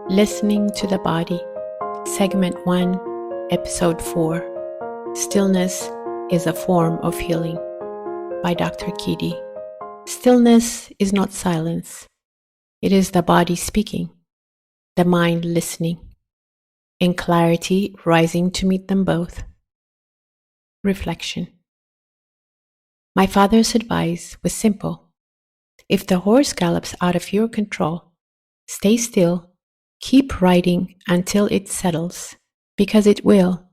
Listening to the Body, Segment 1, Episode 4, Stillness is a Form of Healing, by Dr. Kidi. Stillness is not silence. It is the body speaking, the mind listening, and clarity rising to meet them both. Reflection. My father's advice was simple. If the horse gallops out of your control, stay still. Keep riding until it settles, because it will.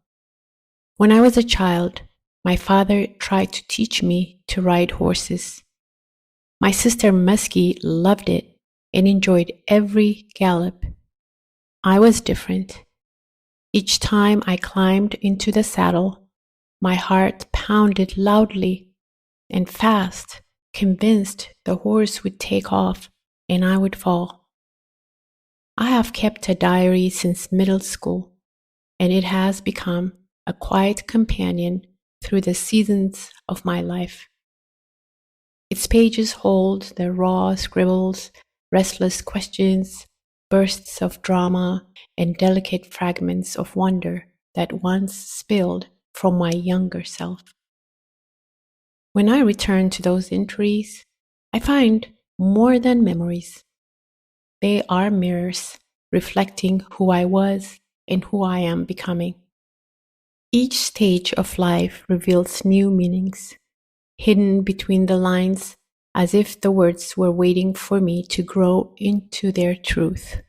When I was a child, my father tried to teach me to ride horses. My sister Muskie loved it and enjoyed every gallop. I was different. Each time I climbed into the saddle, my heart pounded loudly and fast, convinced the horse would take off and I would fall. I have kept a diary since middle school, and it has become a quiet companion through the seasons of my life. Its pages hold the raw scribbles, restless questions, bursts of drama, and delicate fragments of wonder that once spilled from my younger self. When I return to those entries, I find more than memories. They are mirrors reflecting who I was and who I am becoming. Each stage of life reveals new meanings, hidden between the lines as if the words were waiting for me to grow into their truth.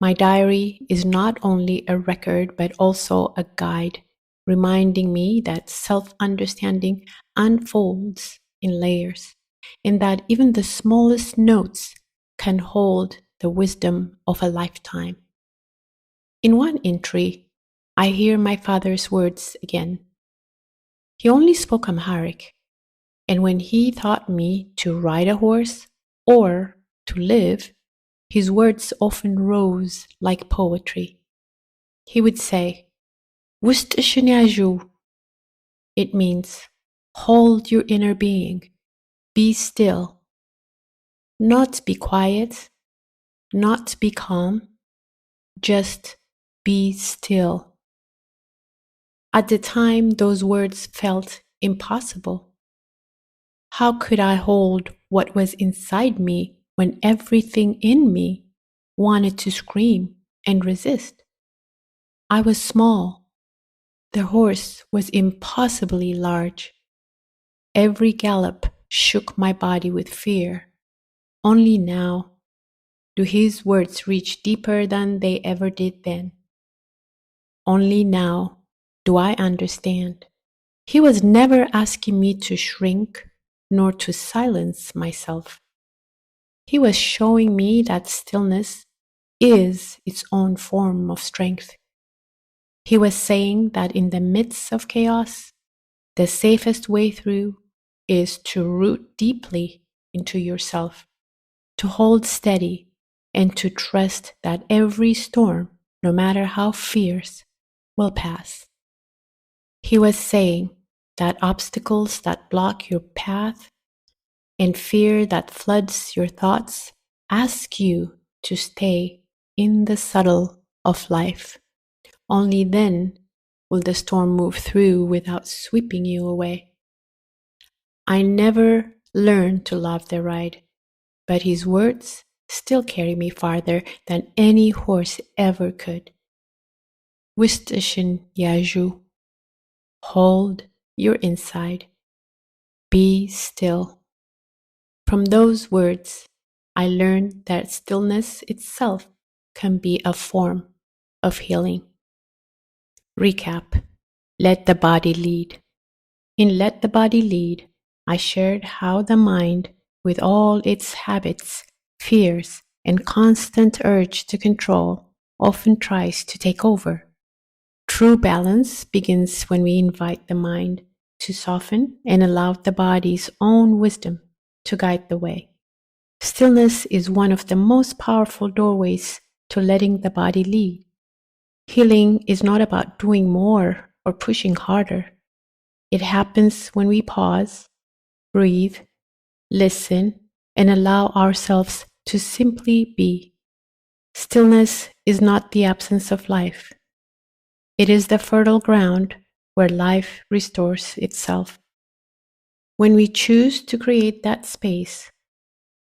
My diary is not only a record but also a guide, reminding me that self-understanding unfolds in layers, and that even the smallest notes can hold the wisdom of a lifetime. In one entry, I hear my father's words again. He only spoke Amharic, and when he taught me to ride a horse or to live, his words often rose like poetry. He would say, "Wust ishinaju." It means, hold your inner being, be still. Not be quiet, not be calm, just be still. At the time, those words felt impossible. How could I hold what was inside me when everything in me wanted to scream and resist? I was small. The horse was impossibly large. Every gallop shook my body with fear. Only now do his words reach deeper than they ever did then. Only now do I understand. He was never asking me to shrink nor to silence myself. He was showing me that stillness is its own form of strength. He was saying that in the midst of chaos, the safest way through is to root deeply into yourself, to hold steady, and to trust that every storm, no matter how fierce, will pass. He was saying that obstacles that block your path and fear that floods your thoughts ask you to stay in the subtle of life. Only then will the storm move through without sweeping you away. I never learned to love the ride, but his words still carry me farther than any horse ever could. Wistashin Yaju. Hold your inside. Be still. From those words, I learned that stillness itself can be a form of healing. Recap. Let the body lead. In Let the Body Lead, I shared how the mind, with all its habits, fears, and constant urge to control, often tries to take over. True balance begins when we invite the mind to soften and allow the body's own wisdom to guide the way. Stillness is one of the most powerful doorways to letting the body lead. Healing is not about doing more or pushing harder. It happens when we pause, breathe, listen, and allow ourselves to simply be. Stillness is not the absence of life. It is the fertile ground where life restores itself. When we choose to create that space,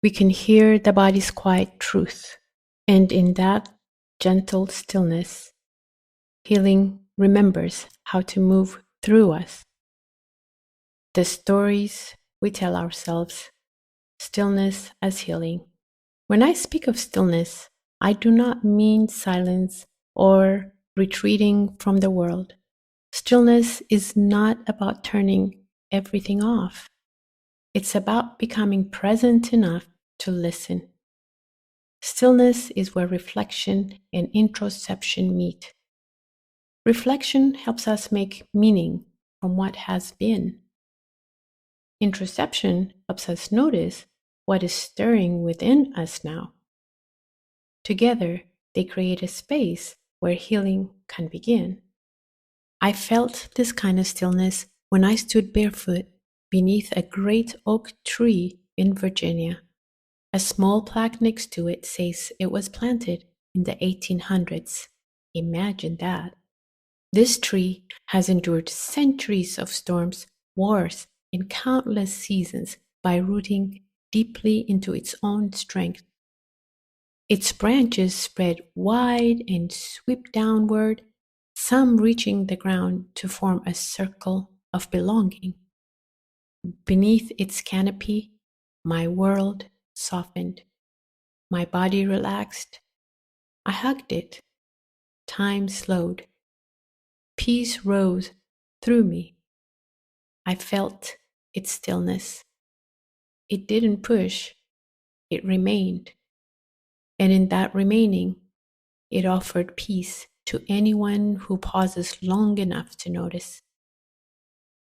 we can hear the body's quiet truth. And in that gentle stillness, healing remembers how to move through us. The stories we tell ourselves, stillness as healing. When I speak of stillness, I do not mean silence or retreating from the world. Stillness is not about turning everything off. It's about becoming present enough to listen. Stillness is where reflection and introspection meet. Reflection helps us make meaning from what has been. Introspection helps us notice what is stirring within us now. Together, they create a space where healing can begin. I felt this kind of stillness when I stood barefoot beneath a great oak tree in Virginia. A small plaque next to it says it was planted in the 1800s. Imagine that. This tree has endured centuries of storms, wars, and countless seasons by rooting deeply into its own strength. Its branches spread wide and sweep downward, some reaching the ground to form a circle of belonging. Beneath its canopy, my world softened. My body relaxed. I hugged it. Time slowed. Peace rose through me. I felt its stillness. It didn't push, it remained. And in that remaining, it offered peace to anyone who pauses long enough to notice.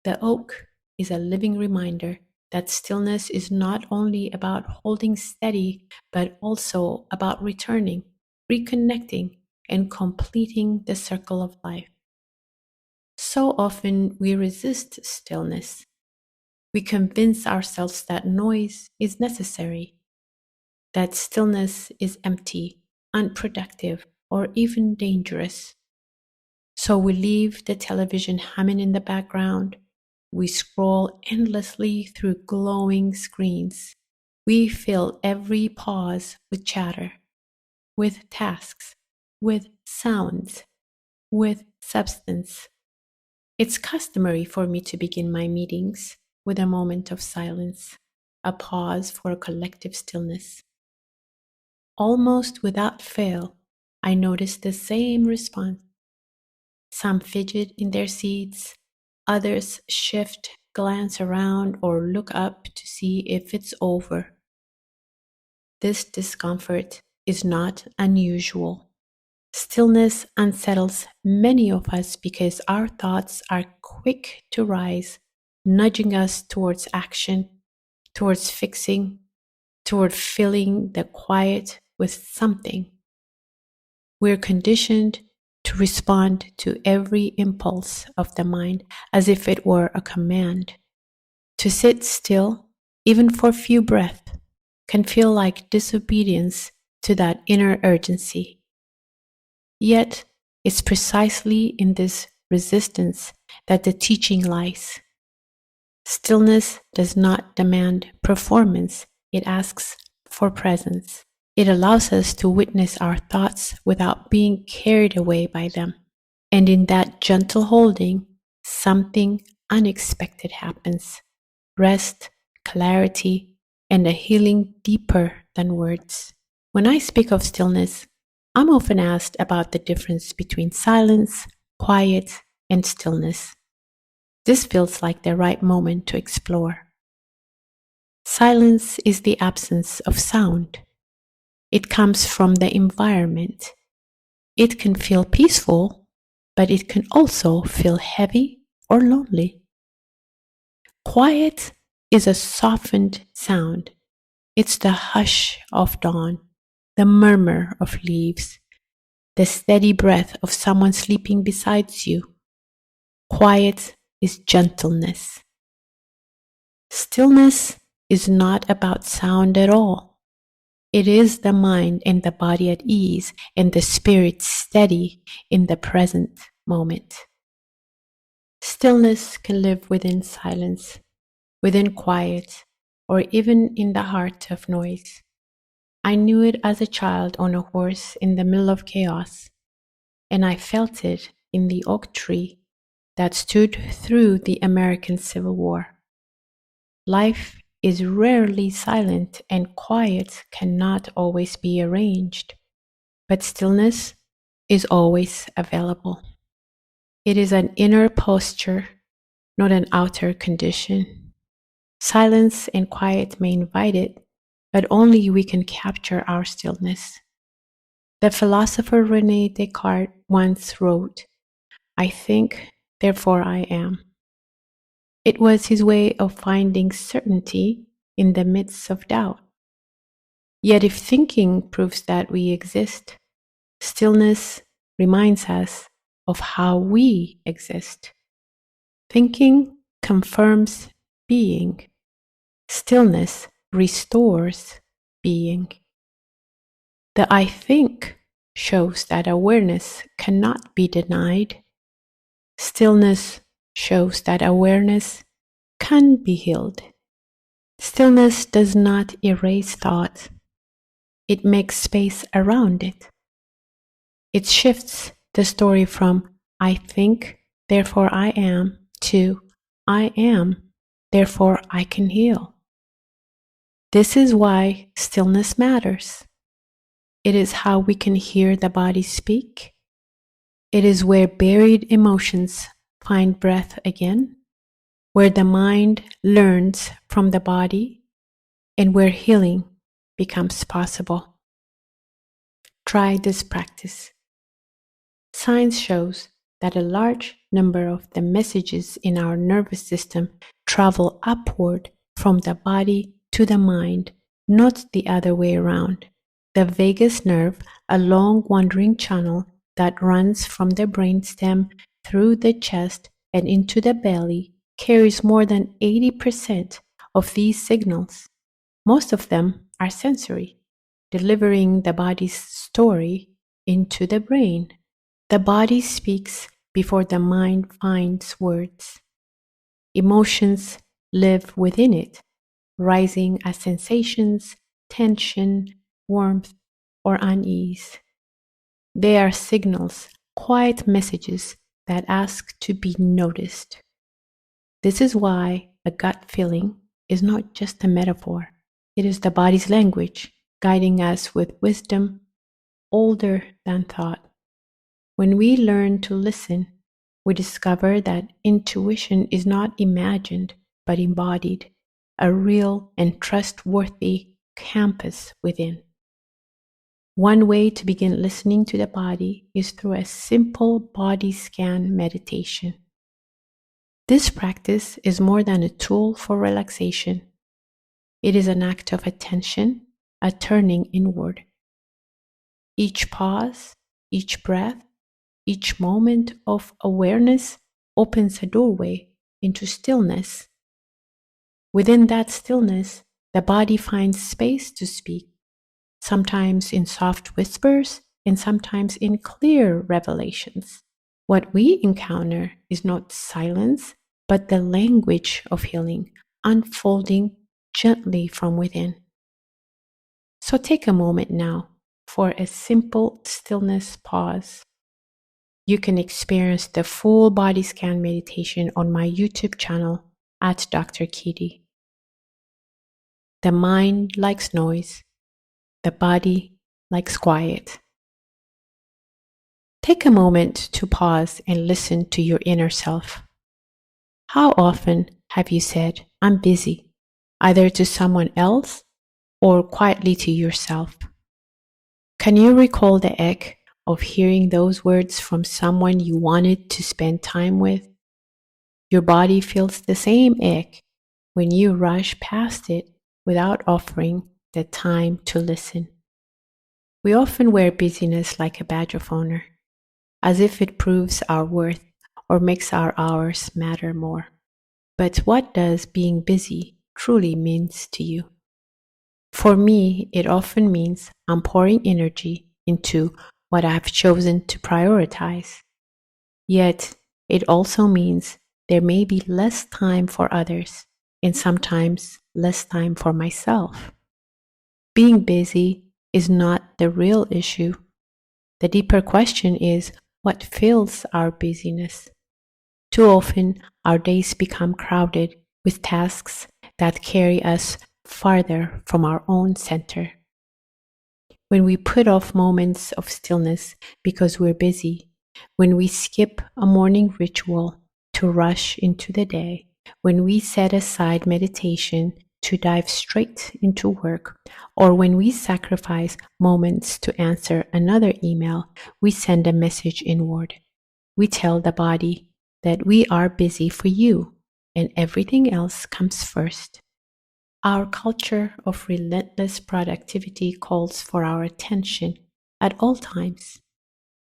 The oak is a living reminder that stillness is not only about holding steady, but also about returning, reconnecting, and completing the circle of life. So often we resist stillness. We convince ourselves that noise is necessary, that stillness is empty, unproductive, or even dangerous. So we leave the television humming in the background. We scroll endlessly through glowing screens. We fill every pause with chatter, with tasks, with sounds, with substance. It's customary for me to begin my meetings with a moment of silence, a pause for a collective stillness. Almost without fail, I notice the same response. Some fidget in their seats, others shift, glance around, or look up to see if it's over. This discomfort is not unusual. Stillness unsettles many of us because our thoughts are quick to rise, nudging us towards action, towards fixing, toward filling the quiet with something. We're conditioned to respond to every impulse of the mind as if it were a command. To sit still, even for a few breaths, can feel like disobedience to that inner urgency. Yet, it's precisely in this resistance that the teaching lies. Stillness does not demand performance, it asks for presence. It allows us to witness our thoughts without being carried away by them. And in that gentle holding, something unexpected happens. Rest, clarity, and a healing deeper than words. When I speak of stillness, I'm often asked about the difference between silence, quiet, and stillness. This feels like the right moment to explore. Silence is the absence of sound. It comes from the environment. It can feel peaceful, but it can also feel heavy or lonely. Quiet is a softened sound. It's the hush of dawn, the murmur of leaves, the steady breath of someone sleeping beside you. Quiet is gentleness. Stillness is not about sound at all. It is the mind and the body at ease and the spirit steady in the present moment. Stillness can live within silence, within quiet, or even in the heart of noise. I knew it as a child on a horse in the middle of chaos, and I felt it in the oak tree that stood through the American Civil War. Life is rarely silent, and quiet cannot always be arranged, but stillness is always available. It is an inner posture, not an outer condition. Silence and quiet may invite it, but only we can capture our stillness. The philosopher René Descartes once wrote, "I think, therefore I am." It was his way of finding certainty in the midst of doubt. Yet if thinking proves that we exist, stillness reminds us of how we exist. Thinking confirms being. Stillness restores being. The I think shows that awareness cannot be denied. Stillness shows that awareness can be healed. Stillness does not erase thought. It makes space around it. It shifts the story from I think, therefore I am, to I am, therefore I can heal. This is why stillness matters. It is how we can hear the body speak. It is where buried emotions find breath again, where the mind learns from the body, and where healing becomes possible. Try this practice. Science shows that a large number of the messages in our nervous system travel upward from the body to the mind, not the other way around. The vagus nerve, a long wandering channel that runs from the brainstem through the chest and into the belly, carries more than 80% of these signals. Most of them are sensory, delivering the body's story into the brain. The body speaks before the mind finds words. Emotions live within it, rising as sensations, tension, warmth, or unease. They are signals, quiet messages that ask to be noticed. This is why a gut feeling is not just a metaphor. It is the body's language, guiding us with wisdom older than thought. When we learn to listen, we discover that intuition is not imagined but embodied, a real and trustworthy compass within. One way to begin listening to the body is through a simple body scan meditation. This practice is more than a tool for relaxation. It is an act of attention, a turning inward. Each pause, each breath, each moment of awareness opens a doorway into stillness. Within that stillness, the body finds space to speak, sometimes in soft whispers and sometimes in clear revelations. What we encounter is not silence, but the language of healing unfolding gently from within. So take a moment now for a simple stillness pause. You can experience the full body scan meditation on my YouTube channel at Dr. Kidi. The mind likes noise. The body likes quiet. Take a moment to pause and listen to your inner self. How often have you said, "I'm busy," either to someone else or quietly to yourself? Can you recall the ache of hearing those words from someone you wanted to spend time with? Your body feels the same ache when you rush past it without offering the time to listen. We often wear busyness like a badge of honor, as if it proves our worth or makes our hours matter more. But what does being busy truly means to you? For me, it often means I'm pouring energy into what I've chosen to prioritize. Yet, it also means there may be less time for others and sometimes less time for myself. Being busy is not the real issue. The deeper question is what fills our busyness? Too often, our days become crowded with tasks that carry us farther from our own center. When we put off moments of stillness because we're busy, when we skip a morning ritual to rush into the day, when we set aside meditation to dive straight into work, or when we sacrifice moments to answer another email, we send a message inward. We tell the body that we are busy for you and everything else comes first. Our culture of relentless productivity calls for our attention at all times.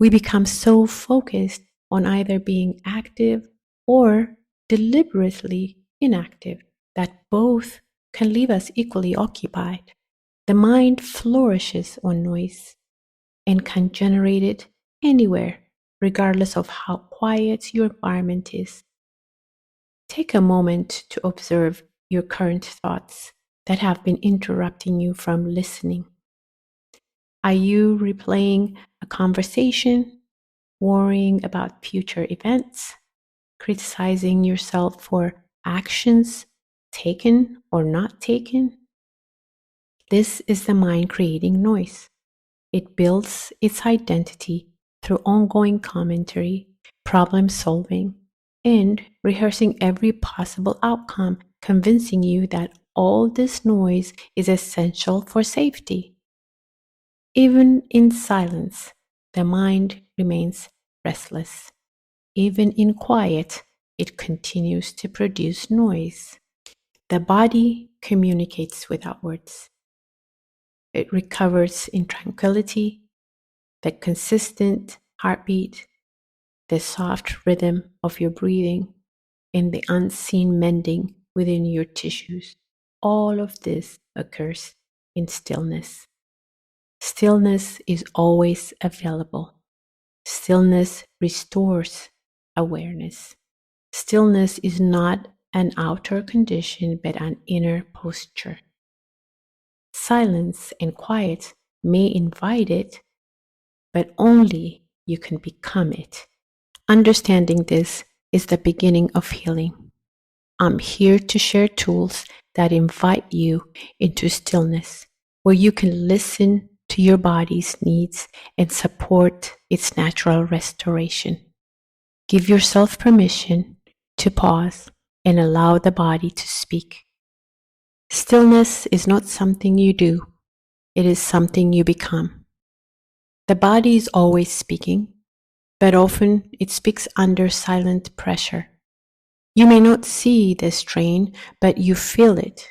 We become so focused on either being active or deliberately inactive that both can leave us equally occupied. The mind flourishes on noise and can generate it anywhere, regardless of how quiet your environment is. Take a moment to observe your current thoughts that have been interrupting you from listening. Are you replaying a conversation, worrying about future events, criticizing yourself for actions taken or not taken? This is the mind creating noise. It builds its identity through ongoing commentary, problem solving, and rehearsing every possible outcome, convincing you that all this noise is essential for safety. Even in silence, the mind remains restless. Even in quiet, it continues to produce noise. The body communicates without words. It recovers in tranquility, the consistent heartbeat, the soft rhythm of your breathing, and the unseen mending within your tissues. All of this occurs in stillness. Stillness is always available. Stillness restores awareness. Stillness is not an outer condition but an inner posture. Silence and quiet may invite it, but only you can become it. Understanding this is the beginning of healing. I'm here to share tools that invite you into stillness, where you can listen to your body's needs and support its natural restoration. Give yourself permission to pause and allow the body to speak. Stillness is not something you do, it is something you become. The body is always speaking, but often it speaks under silent pressure. You may not see the strain, but you feel it.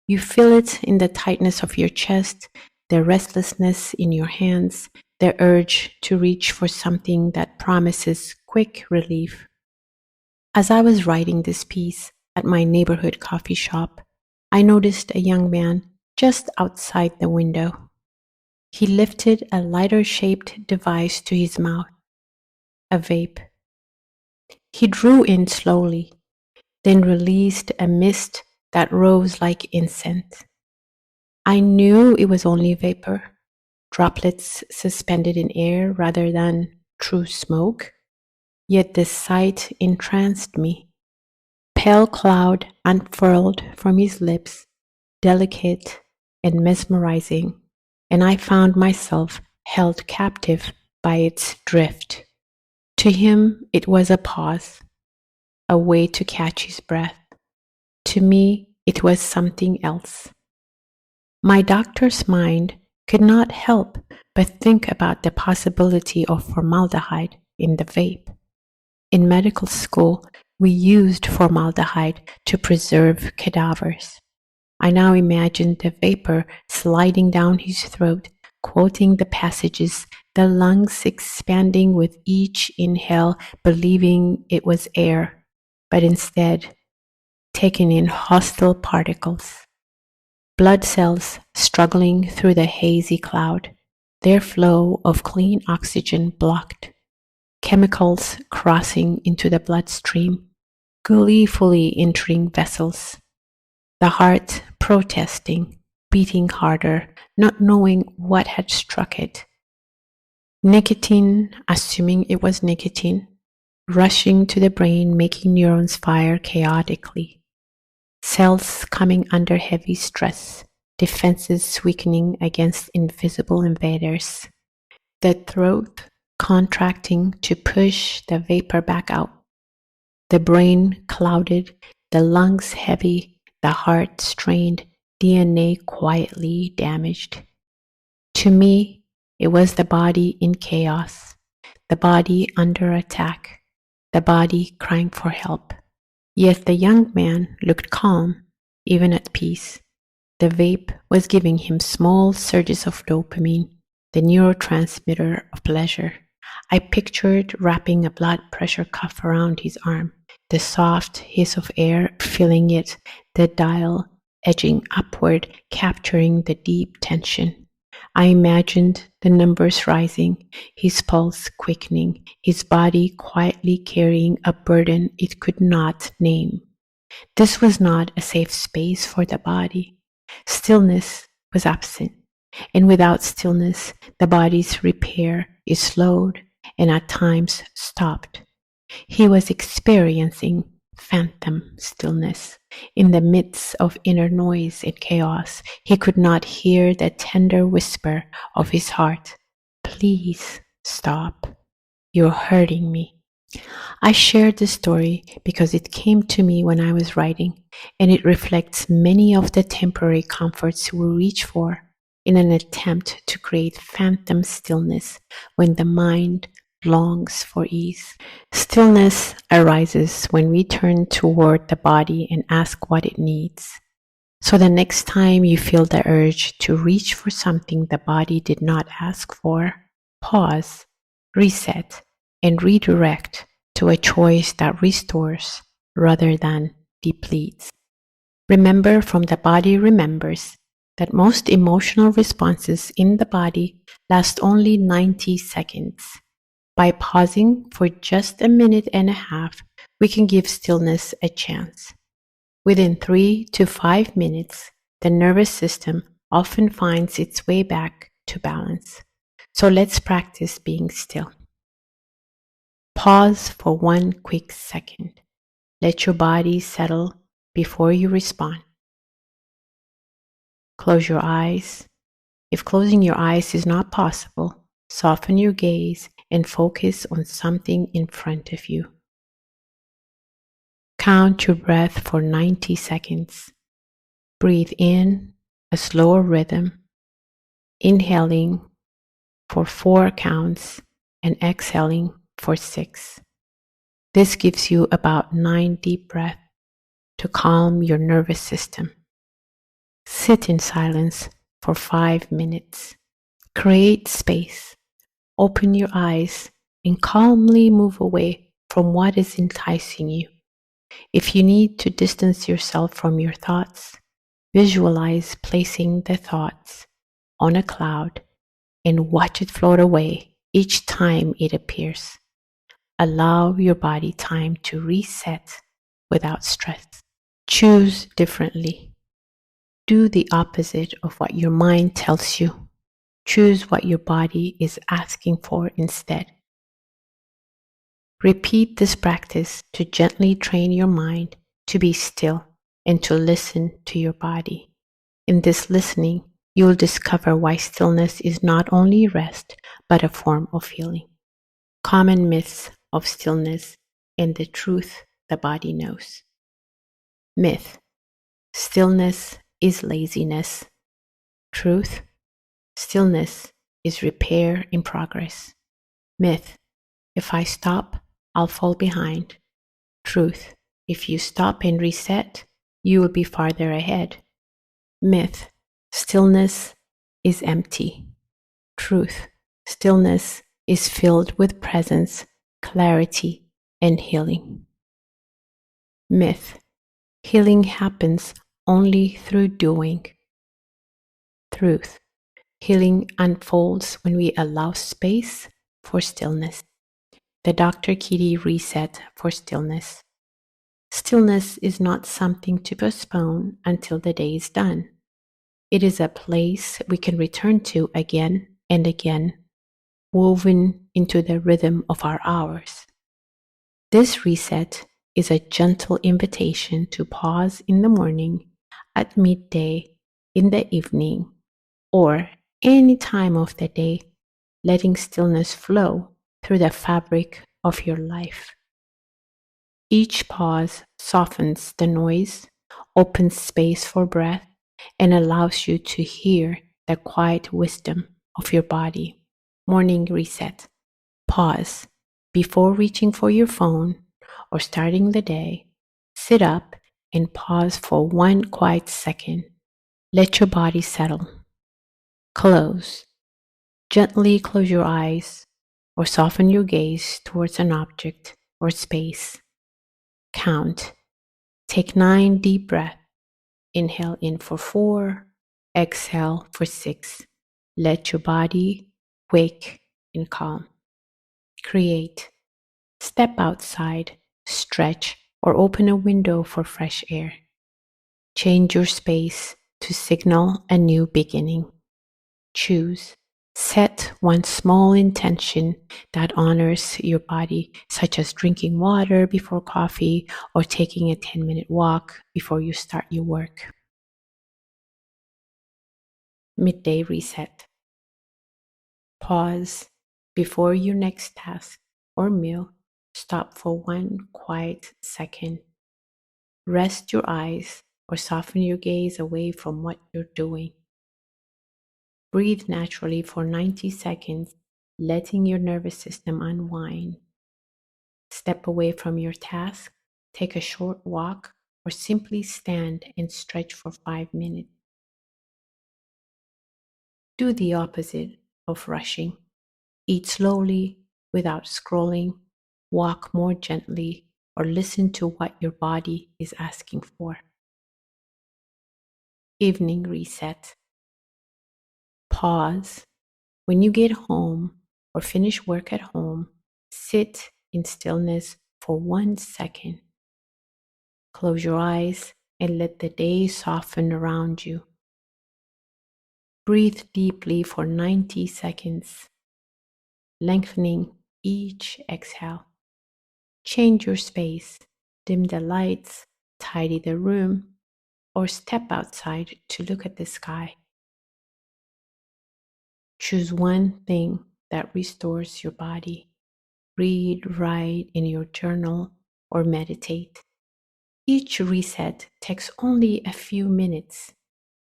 You feel it in the tightness of your chest, the restlessness in your hands, the urge to reach for something that promises quick relief. As I was writing this piece at my neighborhood coffee shop, I noticed a young man just outside the window. He lifted a lighter-shaped device to his mouth, a vape. He drew in slowly, then released a mist that rose like incense. I knew it was only vapor, droplets suspended in air rather than true smoke, yet the sight entranced me. Pale cloud unfurled from his lips, delicate and mesmerizing, and I found myself held captive by its drift. To him, it was a pause, a way to catch his breath. To me, it was something else. My doctor's mind could not help but think about the possibility of formaldehyde in the vape. In medical school, we used formaldehyde to preserve cadavers. I now imagined the vapor sliding down his throat, quoting the passages, the lungs expanding with each inhale, believing it was air, but instead taking in hostile particles. blood cells struggling through the hazy cloud, their flow of clean oxygen blocked, chemicals crossing into the bloodstream, gleefully entering vessels, the heart protesting, beating harder, not knowing what had struck it. Nicotine, assuming it was nicotine, rushing to the brain, making neurons fire chaotically. Cells coming under heavy stress, defenses weakening against invisible invaders. The throat contracting to push the vapor back out. The brain clouded, the lungs heavy, the heart strained, DNA quietly damaged. To me, it was the body in chaos, the body under attack, the body crying for help. Yet the young man looked calm, even at peace. The vape was giving him small surges of dopamine, the neurotransmitter of pleasure. I pictured wrapping a blood pressure cuff around his arm, the soft hiss of air filling it, the dial edging upward, capturing the deep tension. I imagined the numbers rising, his pulse quickening, his body quietly carrying a burden it could not name. This was not a safe space for the body. Stillness was absent, and without stillness, the body's repair is slowed and at times stopped. He was experiencing phantom stillness. In the midst of inner noise and chaos, he could not hear the tender whisper of his heart. Please stop. You're hurting me. I shared this story because it came to me when I was writing, and it reflects many of the temporary comforts we reach for in an attempt to create phantom stillness when the mind longs for ease. Stillness arises when we turn toward the body and ask what it needs. So the next time you feel the urge to reach for something the body did not ask for, pause, reset, and redirect to a choice that restores rather than depletes. Remember from the body remembers that most emotional responses in the body last only 90 seconds. By pausing for just a minute and a half, we can give stillness a chance. Within 3 to 5 minutes, the nervous system often finds its way back to balance. So let's practice being still. Pause for 1 quick second. Let your body settle before you respond. Close your eyes. If closing your eyes is not possible, soften your gaze and focus on something in front of you. Count your breath for 90 seconds. Breathe in a slower rhythm, inhaling for 4 counts and exhaling for 6. This gives you about 9 deep breaths to calm your nervous system. Sit in silence for 5 minutes. Create space. Open your eyes and calmly move away from what is enticing you. If you need to distance yourself from your thoughts, visualize placing the thoughts on a cloud and watch it float away each time it appears. Allow your body time to reset without stress. Choose differently. Do the opposite of what your mind tells you. Choose what your body is asking for instead. Repeat this practice to gently train your mind to be still and to listen to your body. In this listening, you will discover why stillness is not only rest, but a form of healing. Common myths of stillness and the truth the body knows. Myth: stillness is laziness. Truth: stillness is repair in progress. Myth: if I stop, I'll fall behind. Truth: if you stop and reset, you will be farther ahead. Myth: stillness is empty. Truth: stillness is filled with presence, clarity, and healing. Myth: healing happens only through doing. truth. Healing unfolds when we allow space for stillness. The Dr. Kidi reset for stillness. Stillness is not something to postpone until the day is done. It is a place we can return to again and again, woven into the rhythm of our hours. This reset is a gentle invitation to pause in the morning, at midday, in the evening, or any time of the day, letting stillness flow through the fabric of your life. Each pause softens the noise, opens space for breath, and allows you to hear the quiet wisdom of your body. Morning reset. Pause. Before reaching for your phone or starting the day, sit up and pause for one quiet second. Let your body settle. Close. Gently close your eyes or soften your gaze towards an object or space. Count. Take 9 deep breaths. Inhale in for 4, exhale for 6. Let your body wake and calm. Create. Step outside, stretch, or open a window for fresh air. Change your space to signal a new beginning. Choose. Set one small intention that honors your body, such as drinking water before coffee or taking a 10-minute walk before you start your work. Midday reset. Pause before your next task or meal. Stop for one quiet second. Rest your eyes or soften your gaze away from what you're doing. Breathe naturally for 90 seconds, letting your nervous system unwind. Step away from your task, take a short walk, or simply stand and stretch for 5 minutes. Do the opposite of rushing. Eat slowly without scrolling, walk more gently, or listen to what your body is asking for. Evening reset. Pause. When you get home or finish work at home, sit in stillness for 1 second. Close your eyes and let the day soften around you. Breathe deeply for 90 seconds, lengthening each exhale. Change your space, dim the lights, tidy the room, or step outside to look at the sky. Choose one thing that restores your body. Read, write in your journal, or meditate. Each reset takes only a few minutes,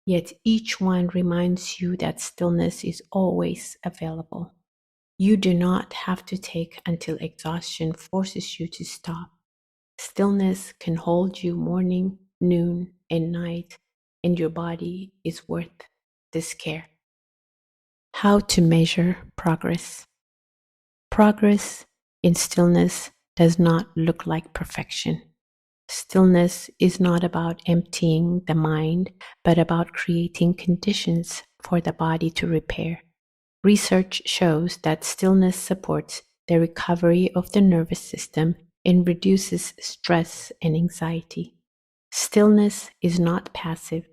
yet each one reminds you that stillness is always available. You do not have to take until exhaustion forces you to stop. Stillness can hold you morning, noon, and night, and your body is worth this care. How to measure progress. Progress in stillness does not look like perfection. Stillness is not about emptying the mind, but about creating conditions for the body to repair. Research shows that stillness supports the recovery of the nervous system and reduces stress and anxiety. Stillness is not passive,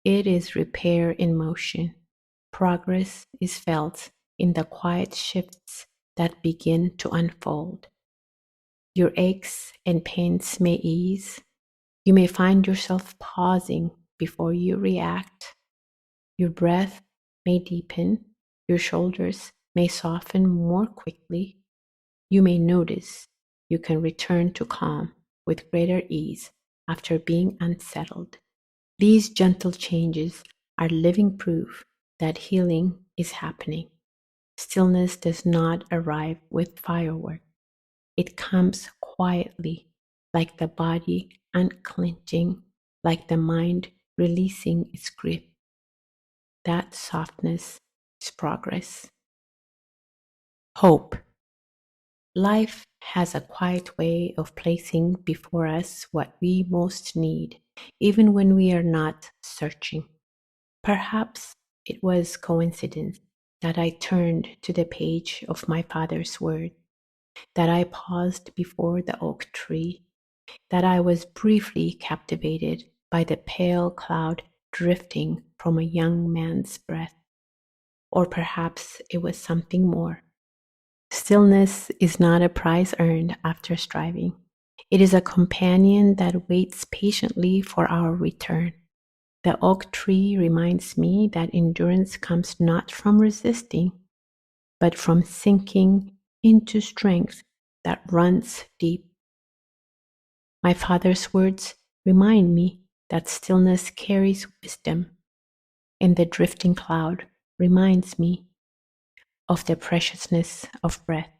it is repair in motion. Progress is felt in the quiet shifts that begin to unfold. Your aches and pains may ease. You may find yourself pausing before you react. Your breath may deepen. Your shoulders may soften more quickly. You may notice you can return to calm with greater ease after being unsettled. These gentle changes are living proof that healing is happening. Stillness does not arrive with fireworks. It comes quietly, like the body unclenching, like the mind releasing its grip. That softness is progress. Hope. Life has a quiet way of placing before us what we most need, even when we are not searching. Perhaps it was coincidence that I turned to the page of my father's word, that I paused before the oak tree, that I was briefly captivated by the pale cloud drifting from a young man's breath. Or perhaps it was something more. Stillness is not a prize earned after striving. It is a companion that waits patiently for our return. The oak tree reminds me that endurance comes not from resisting, but from sinking into strength that runs deep. My father's words remind me that stillness carries wisdom, and the drifting cloud reminds me of the preciousness of breath.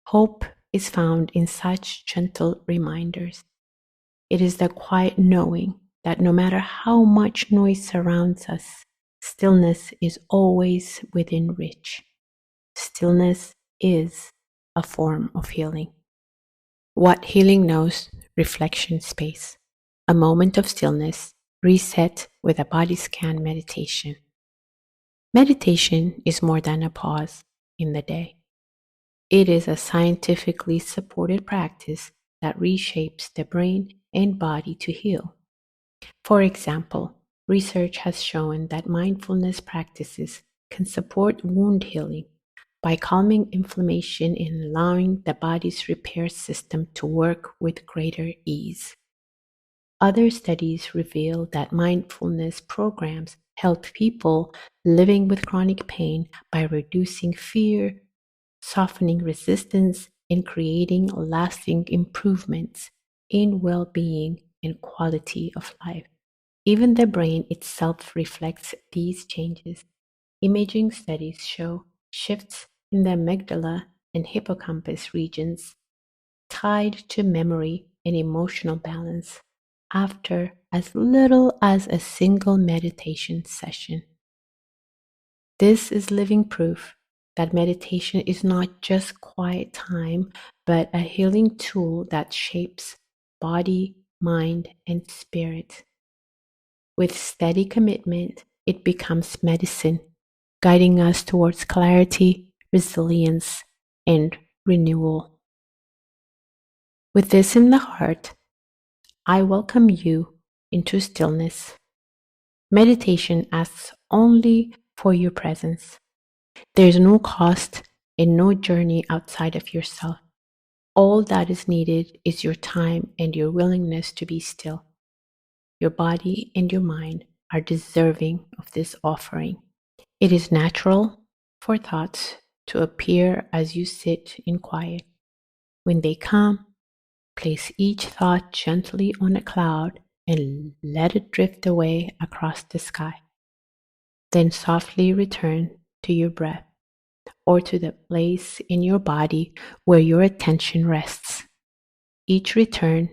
Hope is found in such gentle reminders. It is the quiet knowing that no matter how much noise surrounds us, stillness is always within reach. Stillness is a form of healing. What healing knows, reflection space. A moment of stillness, reset with a body scan meditation. Meditation is more than a pause in the day. It is a scientifically supported practice that reshapes the brain and body to heal. For example, research has shown that mindfulness practices can support wound healing by calming inflammation and allowing the body's repair system to work with greater ease. Other studies reveal that mindfulness programs help people living with chronic pain by reducing fear, softening resistance, and creating lasting improvements in well being and quality of life. Even the brain itself reflects these changes. Imaging studies show shifts in the amygdala and hippocampus regions tied to memory and emotional balance after as little as a single meditation session. This is living proof that meditation is not just quiet time, but a healing tool that shapes body, mind, and spirit. With steady commitment, it becomes medicine, guiding us towards clarity, resilience, and renewal. With this in the heart, I welcome you into stillness. Meditation asks only for your presence. There's no cost and no journey outside of yourself. All that is needed is your time and your willingness to be still. Your body and your mind are deserving of this offering. It is natural for thoughts to appear as you sit in quiet. When they come, place each thought gently on a cloud and let it drift away across the sky. Then softly return to your breath or to the place in your body where your attention rests. Each return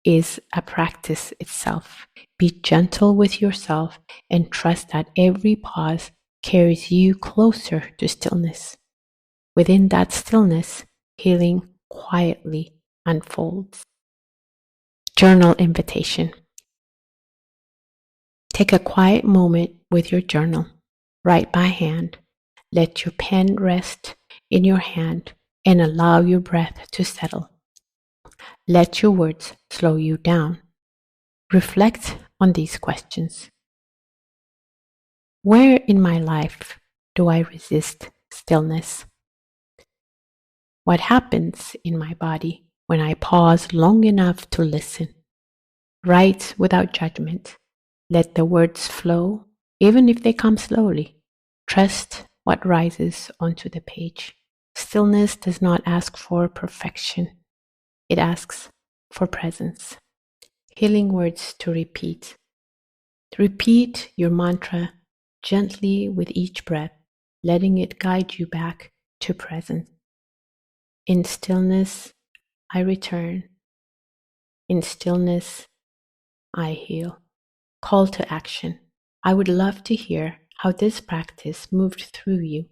is a practice itself. Be gentle with yourself and trust that every pause carries you closer to stillness. Within that stillness, healing quietly unfolds. Journal invitation. Take a quiet moment with your journal. Write by hand. Let your pen rest in your hand and allow your breath to settle. Let your words slow you down. Reflect on these questions. Where in my life do I resist stillness? What happens in my body when I pause long enough to listen? Write without judgment. Let the words flow, even if they come slowly. Trust what rises onto the page. Stillness does not ask for perfection. It asks for presence. Healing words to repeat. Repeat your mantra gently with each breath, letting it guide you back to presence. In stillness, I return. In stillness, I heal. Call to action. I would love to hear how this practice moved through you.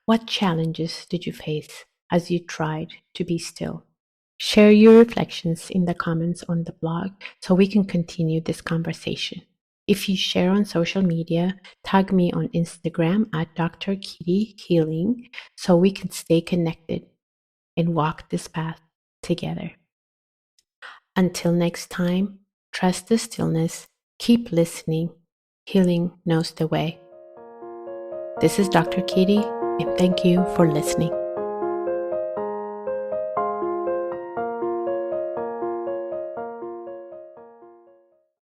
What challenges did you face as you tried to be still? Share your reflections in the comments on the blog so we can continue this conversation. If you share on social media, tag me on Instagram at Dr. Kidi Healing so we can stay connected and walk this path together. Until next time, trust the stillness, keep listening. Healing knows the way. This is Dr. Kidi, and thank you for listening.